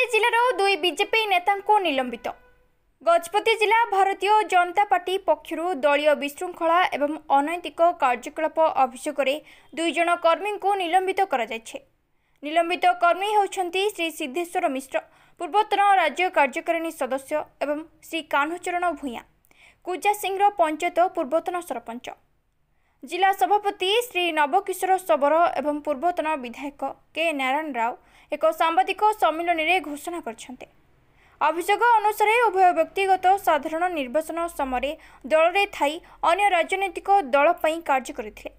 जिलार दुई बीजेपी नेता निलंबित। गजपति जिला भारतीय जनता पार्टी पक्षर दलीय विशृंखला एवं अनैतिक कार्यकलाप अभियोग दुई जन कर्मी को निलंबित कर निलंबित कर्मी होती श्री सिद्धेश्वर मिश्र पूर्वतन राज्य कार्यकारिणी सदस्य एवं श्री कान्हचरण भूया कुजा सिंह पंचायत पूर्वतन सरपंच जिला सभापति श्री नवकिशोर सबर एवं पूर्वतन विधायक के नारायण राव एक सांबादिक सम्मेलन में घोषणा करछन्ते। अभियोग अनुसार उभय व्यक्तिगत साधारण निर्वाचन समय दल में थाई अन्य राजनैतिक दल पर कार्य करथिले।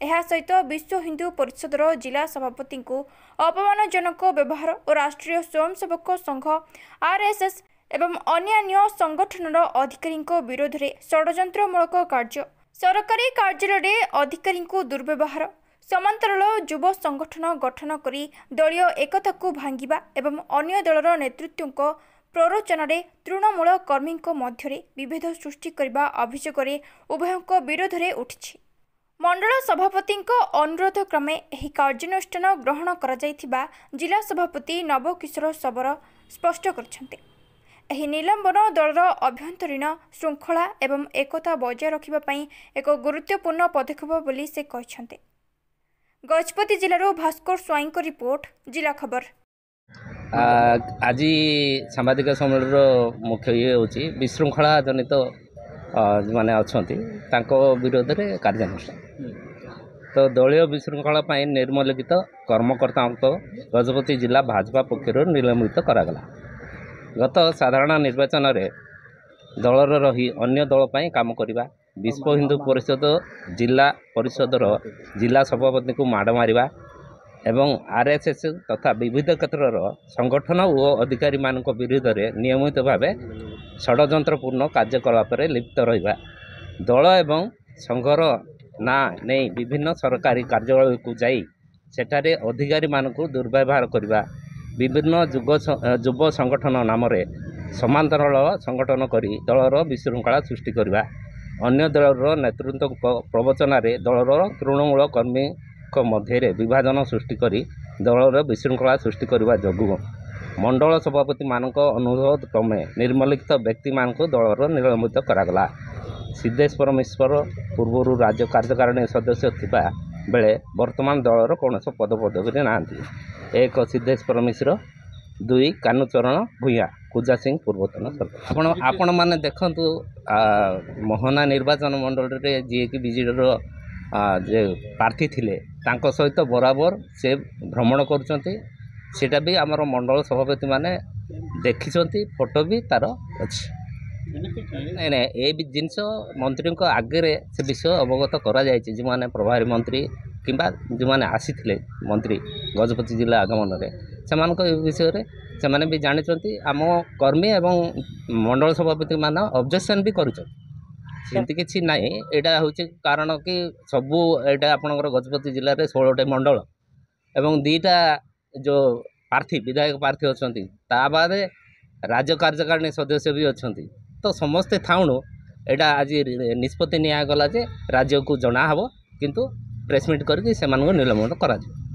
एहा सहित विश्व हिंदू परिषदर जिला सभापति को अपमानजनक व्यवहार और राष्ट्रीय स्वयंसेवक संघ आरएसएस एवं अन्य संगठनर अधिकारी विरोध में षड्यंत्रमूलक कार्य, सरकारी कार्यालय अधिकारी दुर्व्यवहार, समांतराल युव संगठन गठन करी दलीय एकता को भांगिबा एवं अन्य दलर नेतृत्व प्ररोचन तृणमूल कर्मी मध्य विभेद सृष्टि करने अभियोग उभयों विरोध में उठी। मंडल सभापति अनुरोध क्रमे एही कार्यानुष्ठान ग्रहण करा जायथिबा जिला सभापति नवकिशोर सबर स्पष्ट करछन्ते। एही निलंबन दलर अभ्यंतरीण श्रृंखला एवं एकता बजाय रखिबा पई एक गुरुत्वपूर्ण पदक्षेप बोली से कहछन्ते। गजपति जिलार भास्कर स्वाईं को रिपोर्ट, जिला खबर। आज सांबादिक सम्मेलन मुख्य ये होची विशृंखला जनित माने अछंती तांको विरोध रे कार्यानुष्ठान तो दलीय विशृंखला पाई निर्मलित कर्मकर्ता गजपति जिला भाजपा पक्षर निलंबित करागला। गत साधारण निर्वाचन रे दलर रही अन्य दल पाई काम करिबा, विश्व हिंदू परिषद जिला परिषदर जिला सभापति को माड़ मारिबा एवं आरएसएस तथा विविध क्षेत्र संगठन और अधिकारी मान विरुद्ध में नियमित भाव षड्यंत्रपूर्ण कार्यकलाप लिप्त रहा, दल एवं संघर ना नहीं विभिन्न सरकारी कार्यालय को जाई सेठारे अधिकारी मान दुर्व्यवहार करने, विभिन्न युव संगठन नाम समांतराल संगठन करी दलर विशृंखला सृष्टि करने, अन्य दलर नेतृत्व प्रवचन दलर तृणमूल कर्मी मध्य विभाजन सृष्टि करी दलर विशृंखला सृष्टि करने जोगु मंडल सभापति मानक अनुरोध क्रमे निर्मलित व्यक्ति मान दलर निलंबित करागला। सिद्धेश्वर मिश्र पूर्व राज्य कार्यकारिणी सदस्य थिबा बेले वर्तमान दलर कौन पदपदवी ना। एक सिद्धेश्वर मिश्र, दुई कान्हचरण भूया कुजा सिंह पूर्वतन सरपंच। आपण माने देखंतु मोहना निर्वाचन मंडल रे जी कि बीजेडीर जे प्रार्थी थिले तांको सहित बराबर से भ्रमण करुचंती, सेटा भी आमर मंडल सभापति माने देखिचंती, फोटो भी तार अछि। नहीं नहीं ए जिनस मंत्री को आगे से विषय अवगत करा जायछि, जो माने प्रभारी मंत्री किंबा जो माने आसीथिले मंत्री गजपति जिला आगमन रे सेमानक विषय रे सेमाने भी जानिचंती। आम कर्मी एवं मंडल सभापति मान ऑब्जेक्शन भी करुचंती, सेमती किछि नाही। एटा होछि कारण कि सबू एटा आपनकर गजपति जिले में 16टा मंडल एवं 2टा जो प्रार्थी विधायक प्रार्थी अछंती, ता बाद राज्य कार्यकारिणी सदस्य भी अछंती, तो समस्ते थाउणु एटा आज निष्पत्ति निया गला जे राज्य को जना हबो, किंतु प्रेसमिट करके सेमानक निलंबन करा जाय।